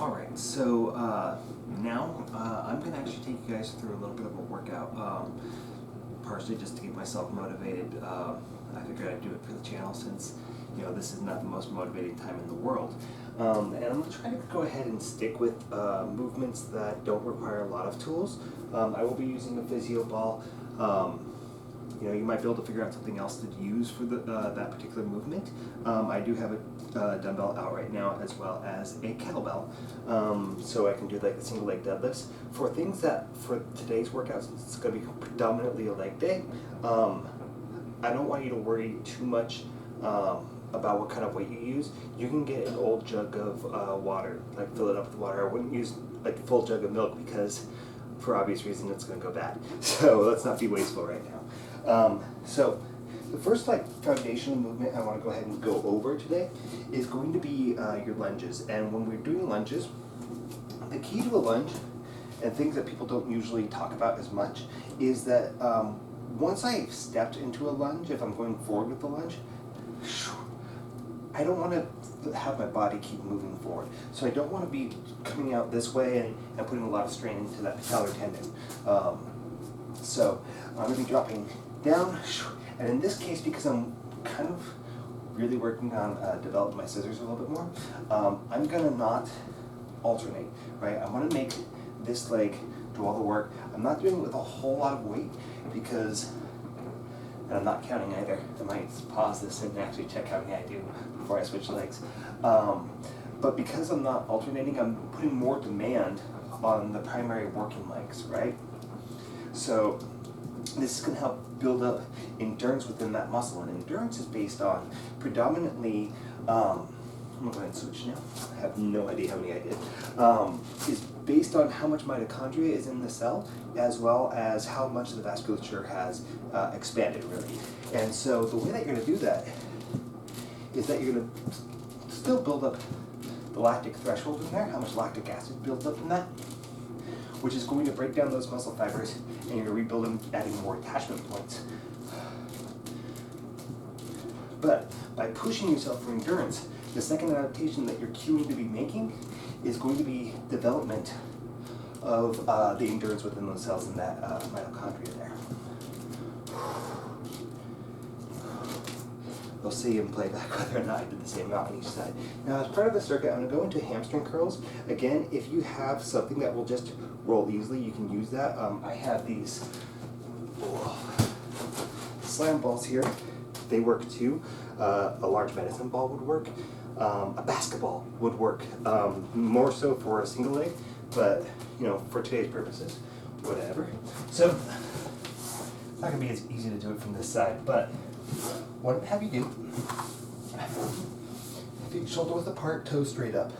Alright, so now I'm going to actually take you guys through a little bit of a workout, partially just to get myself motivated. I figured I'd do it for the channel since, this is not the most motivating time in the world. And I'm going to try to go ahead and stick with movements that don't require a lot of tools. I will be using a physio ball. You might be able to figure out something else to use for that particular movement. I do have a dumbbell out right now, as well as a kettlebell, so I can do like the single leg deadlifts. For things that, for today's workouts, since it's going to be predominantly a leg day, I don't want you to worry too much about what kind of weight you use. You can get an old jug of water, like fill it up with water. I wouldn't use like a full jug of milk because, for obvious reason, it's going to go bad. So let's not be wasteful right now. So the first foundational movement I want to go ahead and go over today is going to be your lunges. And when we're doing lunges, the key to a lunge, and things that people don't usually talk about as much, is that once I've stepped into a lunge, if I'm going forward with the lunge, I don't want to have my body keep moving forward. So I don't want to be coming out this way and putting a lot of strain into that patellar tendon. So I'm going to be dropping down, and in this case, because I'm kind of really working on developing my scissors a little bit more, I'm going to not alternate, right? I want to make this leg do all the work. I'm not doing it with a whole lot of weight because, and I'm not counting either. I might pause this and actually check how many I do before I switch legs. But because I'm not alternating, I'm putting more demand on the primary working legs, right? So this is going to help build up endurance within that muscle, and endurance is based on predominantly, I'm going to go ahead and switch now, I have no idea how many I did, is based on how much mitochondria is in the cell, as well as how much the vasculature has expanded, really. And so the way that you're going to do that is that you're going to still build up the lactic threshold in there, how much lactic acid builds up in that, which is going to break down those muscle fibers, and you're going to rebuild them, adding more attachment points. But by pushing yourself for endurance, the second adaptation that you're cueing to be making is going to be development of the endurance within those cells and that mitochondria there. We'll see in playback whether or not I did the same amount on each side. Now, as part of the circuit, I'm going to go into hamstring curls. Again, if you have something that will just roll easily, you can use that. I have these slam balls here. They work too. A large medicine ball would work. A basketball would work. More so for a single leg, but for today's purposes, whatever. So it's not going to be as easy to do it from this side, but what I'm have you do, feet shoulder width apart, toes straight up,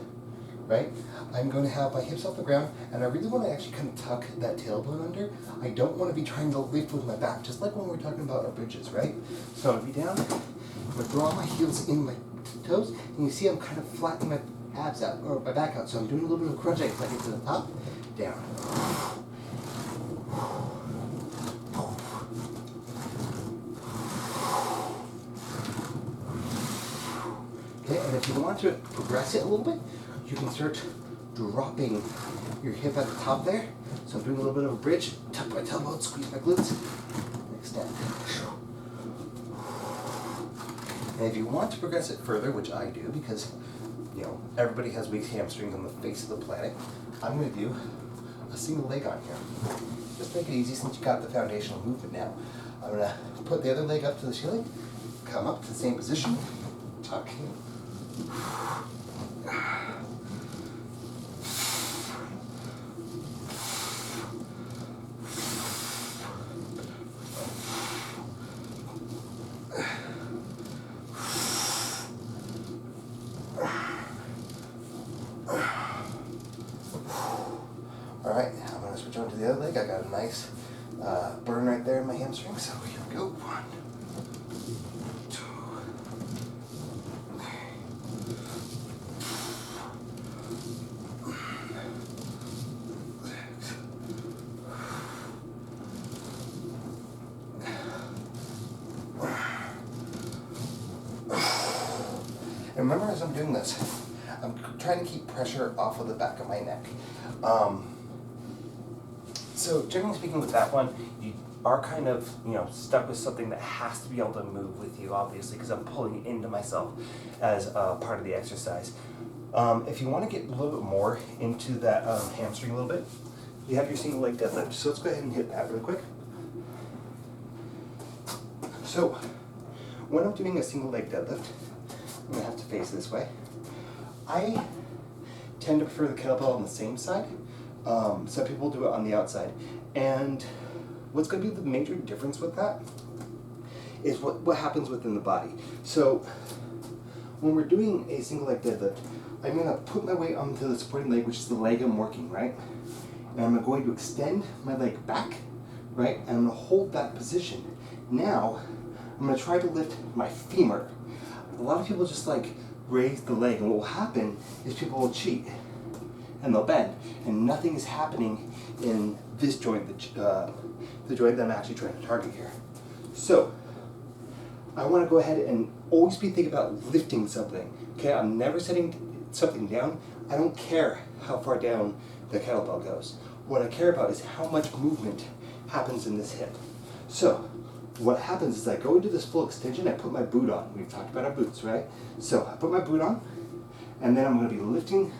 right? I'm going to have my hips off the ground, and I really want to actually kind of tuck that tailbone under. I don't want to be trying to lift with my back, just like when we're talking about our bridges, right? So I'll be down, I'm going to draw my heels in my toes, and you see I'm kind of flattening my abs out, or my back out, so I'm doing a little bit of crunching as I get to the top, down. Okay, and if you want to progress it a little bit, you can start dropping your hip at the top there. So I'm doing a little bit of a bridge, tuck my tailbone, squeeze my glutes, and extend. And if you want to progress it further, which I do because everybody has weak hamstrings on the face of the planet, I'm going to do a single leg on here. Just make it easy since you got the foundational movement now. I'm going to put the other leg up to the ceiling, come up to the same position, tuck in. Alright, I'm going to switch on to the other leg. I got a nice burn right there in my hamstring, so here we go. 1, 2, 6. And remember, as I'm doing this, I'm trying to keep pressure off of the back of my neck. So generally speaking with that one, you are kind of, stuck with something that has to be able to move with you, obviously, because I'm pulling into myself as part of the exercise. If you want to get a little bit more into that hamstring a little bit, you have your single leg deadlift. So let's go ahead and hit that really quick. So when I'm doing a single leg deadlift, I'm going to have to face this way. I tend to prefer the kettlebell on the same side. Some people do it on the outside. And what's going to be the major difference with that is what happens within the body. So when we're doing a single leg deadlift, I'm going to put my weight onto the supporting leg, which is the leg I'm working, right? And I'm going to extend my leg back, right? And I'm going to hold that position. Now, I'm going to try to lift my femur. A lot of people just raise the leg, and what will happen is people will cheat and they'll bend, and nothing is happening in this joint, the joint that I'm actually trying to target here. So I want to go ahead and always be thinking about lifting something. Okay, I'm never setting something down. I don't care how far down the kettlebell goes. What I care about is how much movement happens in this hip. So what happens is I go into this full extension, I put my boot on. We've talked about our boots, right? So I put my boot on, and then I'm going to be lifting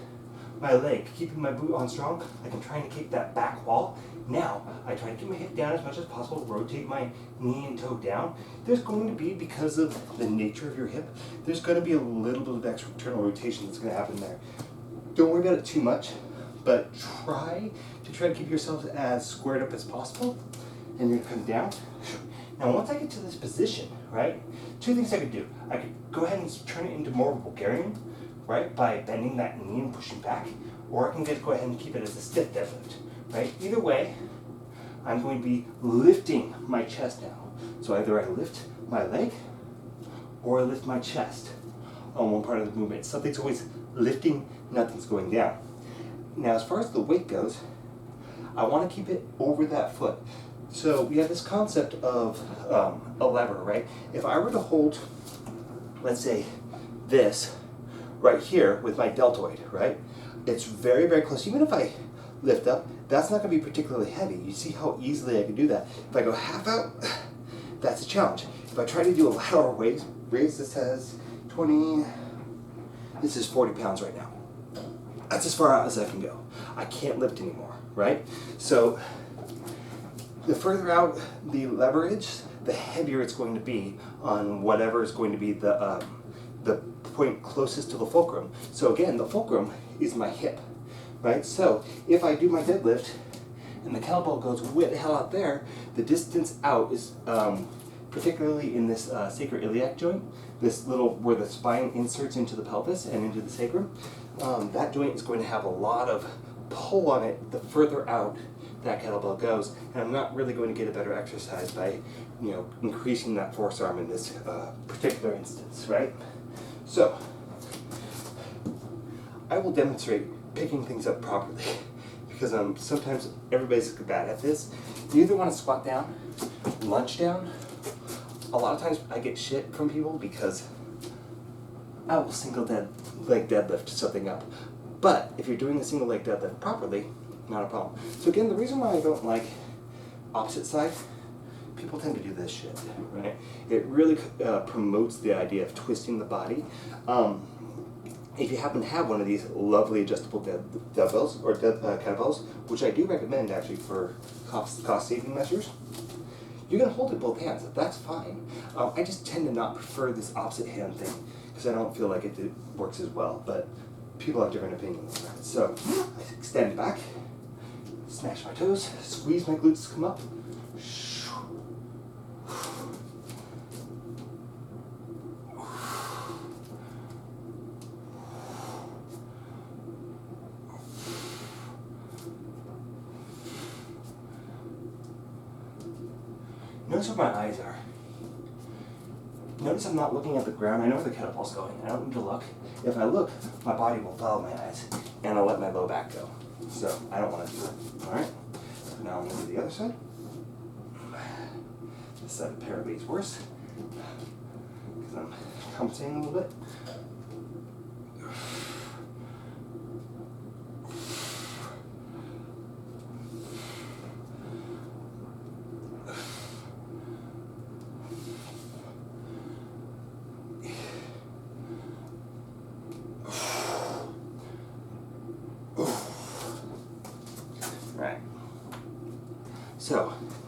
my leg, keeping my boot on strong, like I'm trying to keep that back wall. Now, I try to keep my hip down as much as possible, rotate my knee and toe down. There's going to be, because of the nature of your hip, there's going to be a little bit of external rotation that's going to happen there. Don't worry about it too much, but try to keep yourself as squared up as possible, and you're going to come down. Now, once I get to this position, right, two things I could do. I could go ahead and turn it into more of a Bulgarian, right, by bending that knee and pushing back, or I can just go ahead and keep it as a stiff deadlift, right? Either way, I'm going to be lifting my chest now. So either I lift my leg or I lift my chest on one part of the movement. Something's always lifting, nothing's going down. Now, as far as the weight goes, I want to keep it over that foot. So we have this concept of a lever, right? If I were to hold, let's say, this right here with my deltoid, right? It's very, very close. Even if I lift up, that's not going to be particularly heavy. You see how easily I can do that. If I go half out, that's a challenge. If I try to do a lateral raise, this has 20, this is 40 pounds right now. That's as far out as I can go. I can't lift anymore, right? So the further out the leverage, the heavier it's going to be on whatever is going to be the point closest to the fulcrum. So again, the fulcrum is my hip, right? So if I do my deadlift and the kettlebell goes way the hell out there, the distance out is, particularly in this sacroiliac joint, this little, where the spine inserts into the pelvis and into the sacrum, that joint is going to have a lot of pull on it the further out that kettlebell goes, and I'm not really going to get a better exercise by, increasing that force arm in this particular instance, right? So, I will demonstrate picking things up properly, because sometimes everybody's bad at this. You either want to squat down, lunge down. A lot of times I get shit from people because I will single leg deadlift something up. But if you're doing a single leg deadlift properly, not a problem. So again, the reason why I don't like opposite side, people tend to do this shit, right? It really promotes the idea of twisting the body. If you happen to have one of these lovely adjustable dumbbells or kettlebells, which I do recommend actually for cost saving measures, you're going to hold it both hands. That's fine. I just tend to not prefer this opposite hand thing because I don't feel like it works as well, but people have different opinions. So I extend back, smash my toes, squeeze my glutes to come up. Notice where my eyes are. Notice I'm not looking at the ground. I know where the kettlebell's going. I don't need to look. If I look, my body will follow my eyes, and I'll let my low back go. So I don't want to do it. All right. So now I'm going to do the other side. This side apparently is worse because I'm compensating a little bit.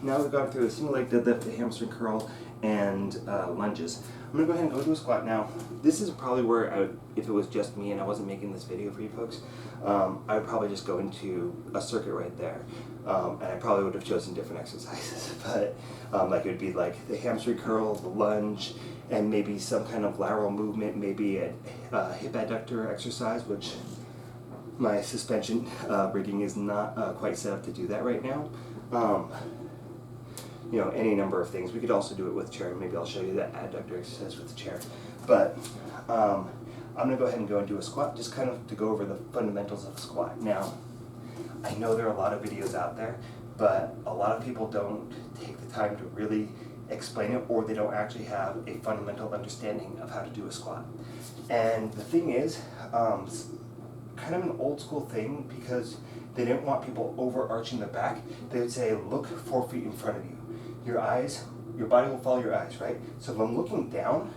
now we've gone through a single leg deadlift, the hamstring curl, and lunges. I'm gonna go ahead and go to a squat now. This is probably where if it was just me and I wasn't making this video for you folks, I would probably just go into a circuit right there. And I probably would have chosen different exercises, but like it would be like the hamstring curl, the lunge, and maybe some kind of lateral movement, maybe a hip adductor exercise, which my suspension rigging is not quite set up to do that right now. You know, any number of things. We could also do it with chair. Maybe I'll show you that adductor exercise with the chair. But I'm gonna go ahead and go and do a squat, just kind of to go over the fundamentals of a squat. Now, I know there are a lot of videos out there, but a lot of people don't take the time to really explain it, or they don't actually have a fundamental understanding of how to do a squat. And the thing is, kind of an old school thing, because they didn't want people overarching their back. They would say, look 4 feet in front of you. Your eyes, your body will follow your eyes, right? So if I'm looking down,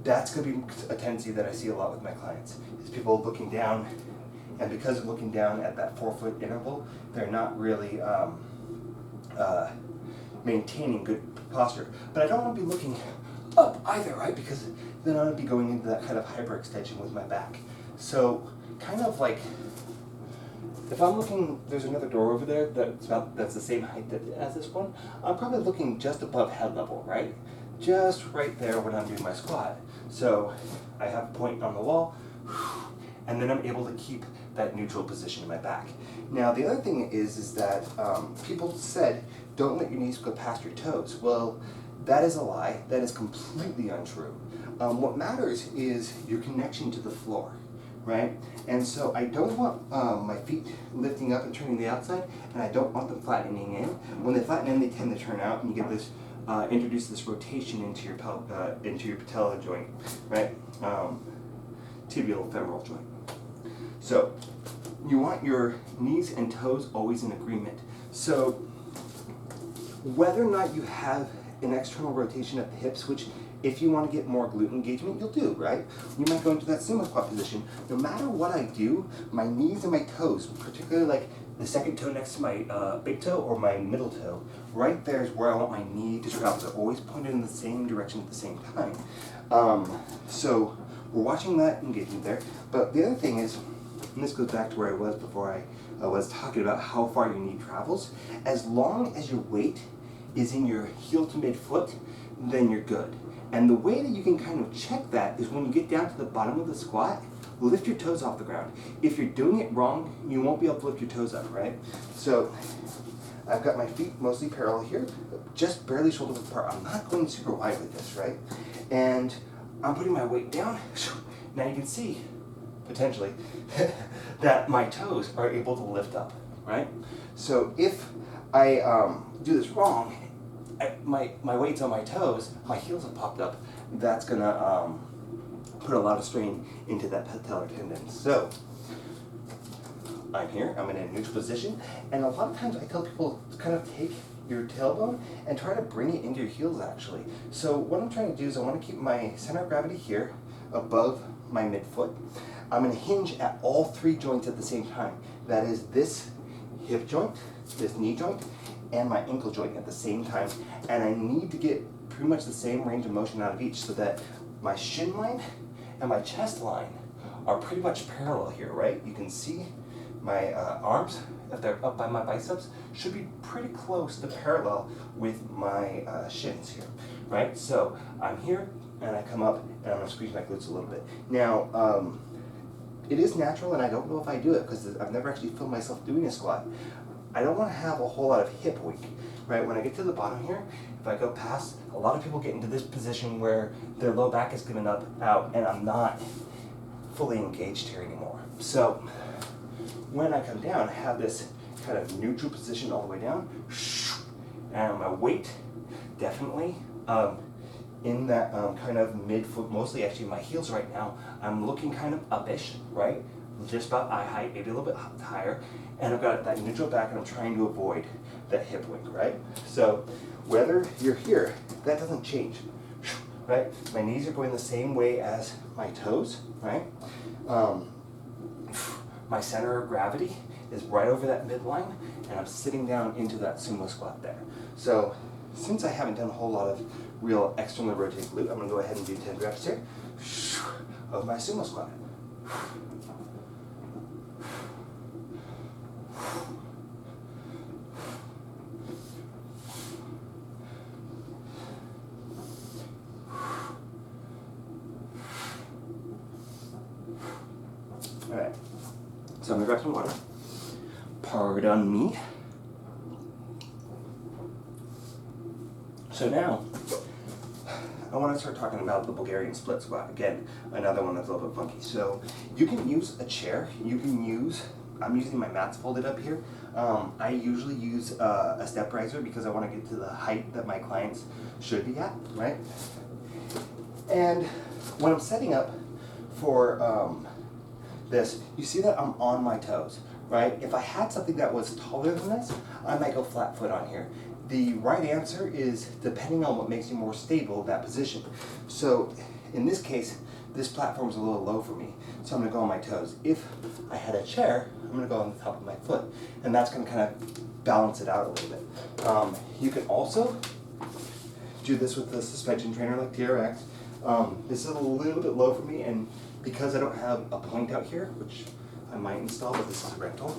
that's gonna be a tendency that I see a lot with my clients, is people looking down, and because of looking down at that 4 foot interval, they're not really maintaining good posture. But I don't want to be looking up either, right? Because then I'm going to be going into that kind of hyperextension with my back. So kind of like, if I'm looking, there's another door over there that's the same height as this one, I'm probably looking just above head level, right? Just right there when I'm doing my squat. So I have a point on the wall, and then I'm able to keep that neutral position in my back. Now the other thing is that people said, don't let your knees go past your toes. Well, that is a lie. That is completely untrue. What matters is your connection to the floor, right? And so I don't want my feet lifting up and turning the outside, and I don't want them flattening in. When they flatten in, they tend to turn out, and you get this, introduce this rotation into your patella joint, right? Tibial femoral joint. So you want your knees and toes always in agreement. So whether or not you have an external rotation at the hips, which if you want to get more glute engagement, you'll do, right? You might go into that sumo squat position. No matter what I do, my knees and my toes, particularly like the second toe next to my big toe or my middle toe, right there is where I want my knee to travel. They're always pointed in the same direction at the same time. So we're watching that engagement there. But the other thing is, and this goes back to where I was before I was talking about how far your knee travels. As long as your weight is in your heel to midfoot, then you're good. And the way that you can kind of check that is when you get down to the bottom of the squat, lift your toes off the ground. If you're doing it wrong, you won't be able to lift your toes up, right? So I've got my feet mostly parallel here, just barely shoulder width apart. I'm not going super wide with this, right? And I'm putting my weight down. Now you can see, potentially, that my toes are able to lift up, right? So if I do this wrong, my weight's on my toes, my heels have popped up, that's gonna put a lot of strain into that patellar tendon. So I'm here, I'm in a neutral position, and a lot of times I tell people to kind of take your tailbone and try to bring it into your heels actually. So what I'm trying to do is I want to keep my center of gravity here above my midfoot. I'm going to hinge at all 3 joints at the same time. That is this hip joint, this knee joint, and my ankle joint at the same time. And I need to get pretty much the same range of motion out of each so that my shin line and my chest line are pretty much parallel here, right? You can see my arms, if they're up by my biceps, should be pretty close to parallel with my shins here, right? So I'm here, and I come up, and I'm gonna squeeze my glutes a little bit. Now, it is natural, and I don't know if I do it, because I've never actually filmed myself doing a squat. I don't want to have a whole lot of hip wink, right? When I get to the bottom here, if I go past, a lot of people get into this position where their low back is giving out, and I'm not fully engaged here anymore. So when I come down, I have this kind of neutral position all the way down, and my weight definitely in that kind of midfoot, mostly actually my heels right now, I'm looking kind of uppish, right? Just about eye height, maybe a little bit higher, and I've got that neutral back, and I'm trying to avoid that hip wink, right? So whether you're here, that doesn't change, right? My knees are going the same way as my toes, right? My center of gravity is right over that midline, and I'm sitting down into that sumo squat there. So since I haven't done a whole lot of real externally rotated glute, I'm gonna go ahead and do 10 reps here of my sumo squat. All right, so I'm gonna grab some water. Pardon me. So now, I want to start talking about the Bulgarian split squat. Again, another one that's a little bit funky. So you can use a chair. You can use, I'm using my mats folded up here. I usually use a step riser because I want to get to the height that my clients should be at, right? And when I'm setting up for this, you see that I'm on my toes, right? If I had something that was taller than this, I might go flat foot on here. The right answer is depending on what makes you more stable in that position. So in this case, this platform is a little low for me, so I'm gonna go on my toes. If I had a chair, I'm gonna go on the top of my foot, and that's gonna kind of balance it out a little bit. You can also do this with the suspension trainer like TRX. This is a little bit low for me, and because I don't have a point out here, which I might install, but this is a rental,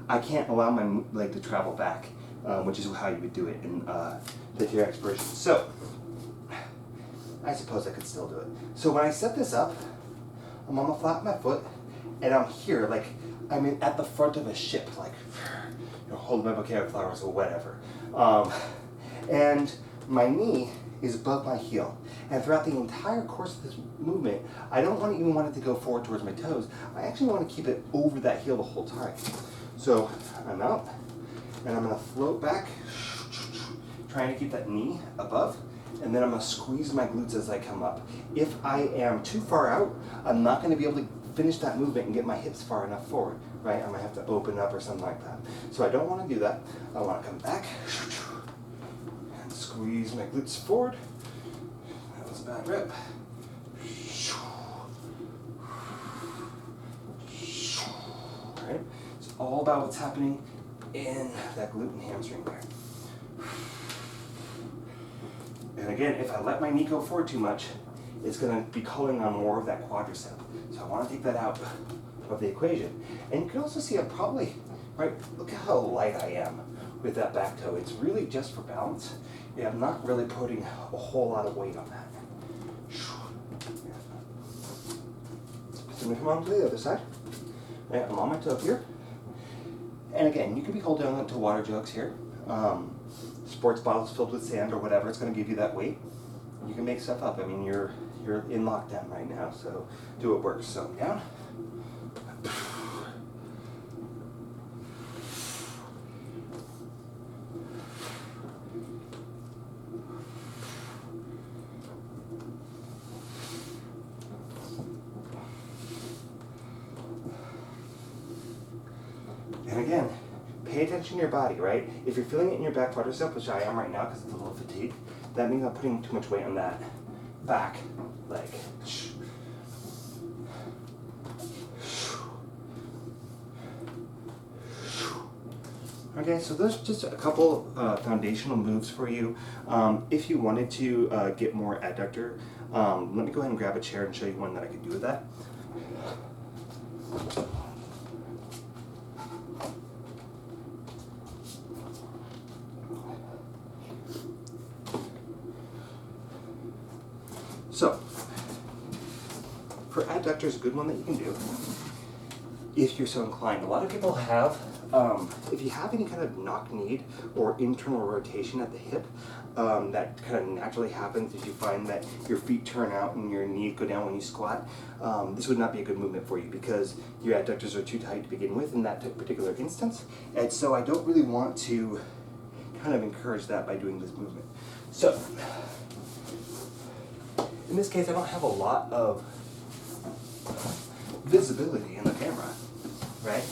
I can't allow my leg to travel back, which is how you would do it in the TRX version. So, I suppose I could still do it. So when I set this up, I'm on the flat of my foot, and I'm here, like I'm at the front of a ship, like, you know, holding my bouquet of flowers or whatever. And my knee is above my heel. And throughout the entire course of this movement, I don't even want it to go forward towards my toes. I actually want to keep it over that heel the whole time. So I'm out, and I'm gonna float back, trying to keep that knee above, and then I'm gonna squeeze my glutes as I come up. If I am too far out, I'm not gonna be able to finish that movement and get my hips far enough forward, right? I might have to open up or something like that. So I don't wanna do that. I wanna come back, and squeeze my glutes forward. That was a bad rep. All right. All about what's happening in that glute and hamstring there. And again, if I let my knee go forward too much, it's going to be calling on more of that quadricep. So I want to take that out of the equation. And you can also see I'm probably, right, look at how light I am with that back toe. It's really just for balance. Yeah, I'm not really putting a whole lot of weight on that. So I'm going to come on to the other side. Right, I'm on my toe here. And again, you could be holding on to water jugs here, sports bottles filled with sand or whatever. It's going to give you that weight. You can make stuff up. I mean, you're in lockdown right now, so do what works. So down. And again, pay attention to your body, right? If you're feeling it in your back quadricep, which I am right now because it's a little fatigued, that means I'm putting too much weight on that back leg. Okay, so those are just a couple foundational moves for you. If you wanted to get more adductor, let me go ahead and grab a chair and show you one that I could do with that. So, for adductors, a good one that you can do, if you're so inclined. A lot of people have, if you have any kind of knock-kneed or internal rotation at the hip, that kind of naturally happens if you find that your feet turn out and your knees go down when you squat. This would not be a good movement for you because your adductors are too tight to begin with in that particular instance. And so I don't really want to kind of encourage that by doing this movement. So, in this case, I don't have a lot of visibility in the camera, right?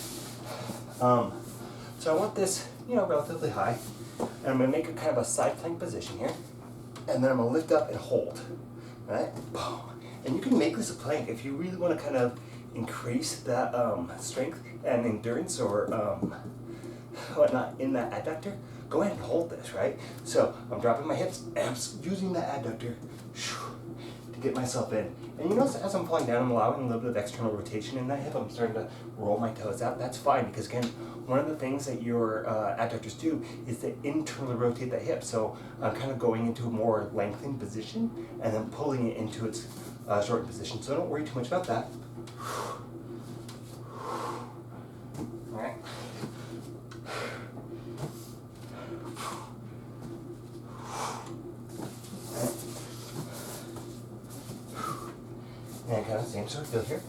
So I want this, relatively high, and I'm gonna make a kind of a side plank position here, and then I'm gonna lift up and hold, right? And you can make this a plank if you really want to kind of increase that strength and endurance or whatnot in that adductor, go ahead and hold this, right? So I'm dropping my hips and I'm using that adductor to get myself in. And you notice as I'm falling down, I'm allowing a little bit of external rotation in that hip. I'm starting to roll my toes out. That's fine because again, one of the things that your adductors do is to internally rotate the hip. So I'm kind of going into a more lengthened position and then pulling it into its shortened position. So don't worry too much about that. All right. And kind of same sort of feel here.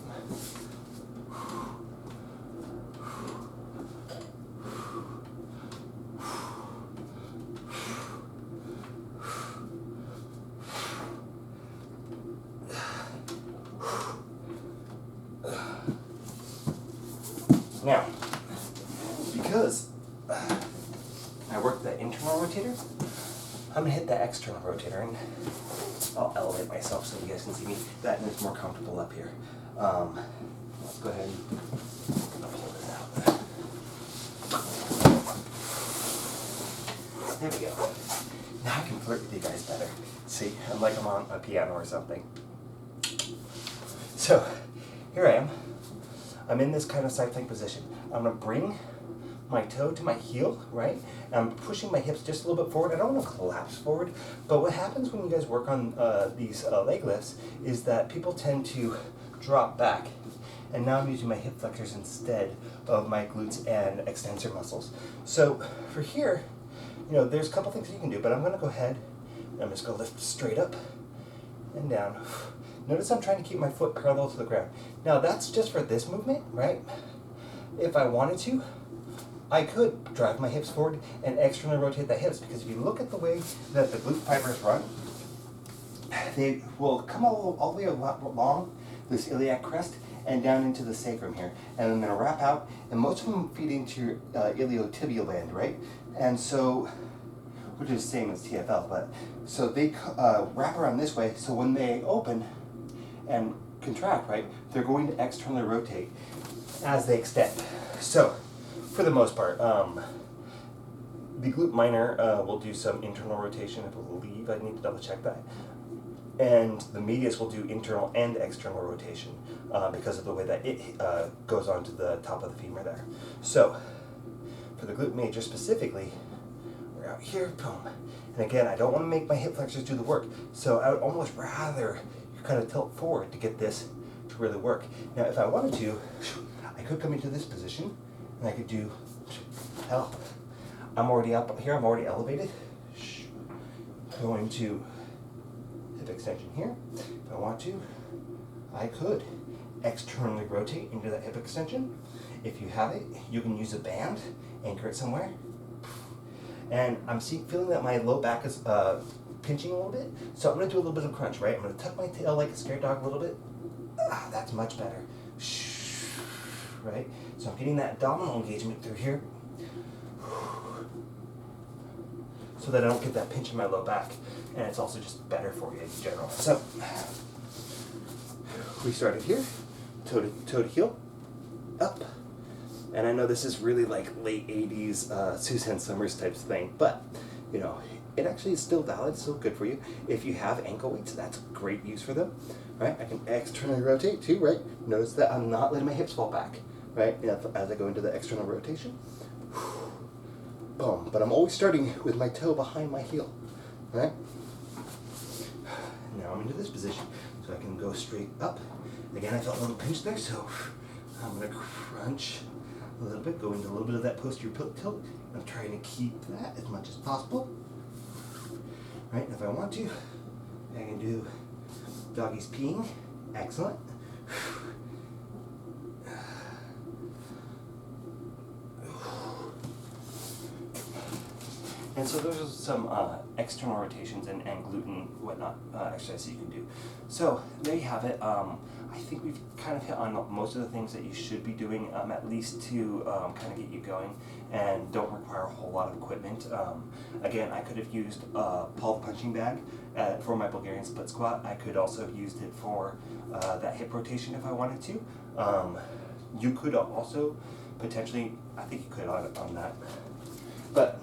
Now, because I work the internal rotator, I'm gonna hit the external rotator and I'll elevate myself so you guys can see me. That is more comfortable up here. Let's go ahead and pull this out. There we go. Now I can flirt with you guys better. See, I'm like I'm on a piano or something. So, here I am. I'm in this kind of side plank position. I'm gonna bring my toe to my heel, right? And I'm pushing my hips just a little bit forward. I don't want to collapse forward, but what happens when you guys work on these leg lifts is that people tend to drop back. And now I'm using my hip flexors instead of my glutes and extensor muscles. So for here, you know, there's a couple things you can do, but I'm gonna go ahead and I'm just gonna lift straight up and down. Notice I'm trying to keep my foot parallel to the ground. Now that's just for this movement, right? If I wanted to, I could drive my hips forward and externally rotate the hips, because if you look at the way that the glute fibers run, they will come all the way along this iliac crest and down into the sacrum here, and then they'll wrap out, and most of them feed into your iliotibial band, right? And so, which is the same as TFL, but so they wrap around this way, so when they open and contract, right, they're going to externally rotate as they extend. So, for the most part, the glute minor will do some internal rotation, I believe. I need to double check that. And the medius will do internal and external rotation because of the way that it goes onto the top of the femur there. So, for the glute major specifically, we're out here, boom. And again, I don't want to make my hip flexors do the work, so I would almost rather you kind of tilt forward to get this to really work. Now, if I wanted to, I could come into this position, and I could do, hell, I'm already up here, I'm already elevated. Going to hip extension here. If I want to, I could externally rotate into that hip extension. If you have it, you can use a band, anchor it somewhere. And I'm feeling that my low back is pinching a little bit, so I'm gonna do a little bit of crunch, right? I'm gonna tuck my tail like a scared dog a little bit. That's much better. Right? So I'm getting that abdominal engagement through here so that I don't get that pinch in my low back, and it's also just better for you in general. So we started here, toe to heel, up. And I know this is really like late 80s Suzanne Summers type thing, but you know, it actually is still valid, still good for you. If you have ankle weights, that's great use for them, right? I can externally rotate too, right? Notice that I'm not letting my hips fall back, right? As I go into the external rotation, boom. But I'm always starting with my toe behind my heel, right? Now I'm into this position, so I can go straight up. Again, I felt a little pinch there, so I'm gonna crunch a little bit, go into a little bit of that posterior tilt. I'm trying to keep that as much as possible. Right, and if I want to, I can do doggy's peeing. Excellent. And so those are some external rotations and gluten whatnot exercises you can do. So there you have it. I think we've kind of hit on most of the things that you should be doing, at least to kind of get you going, and don't require a whole lot of equipment. Again, I could have used Paul the punching bag for my Bulgarian split squat. I could also have used it for that hip rotation if I wanted to. You could also potentially, I think you could on that, but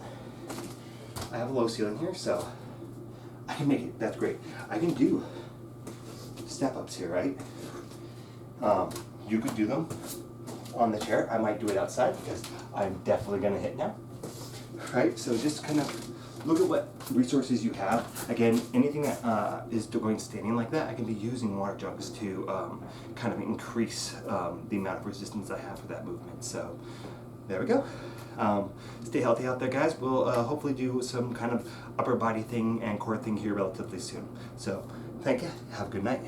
I have a low ceiling here, so I can make it. That's great. I can do step ups here, right? You could do them on the chair. I might do it outside because I'm definitely going to hit now. Right? So just kind of look at what resources you have. Again, anything that is going standing like that, I can be using water jugs to kind of increase the amount of resistance I have for that movement. So there we go. Stay healthy out there, guys. We'll hopefully do some kind of upper body thing and core thing here relatively soon. So thank you. Have a good night.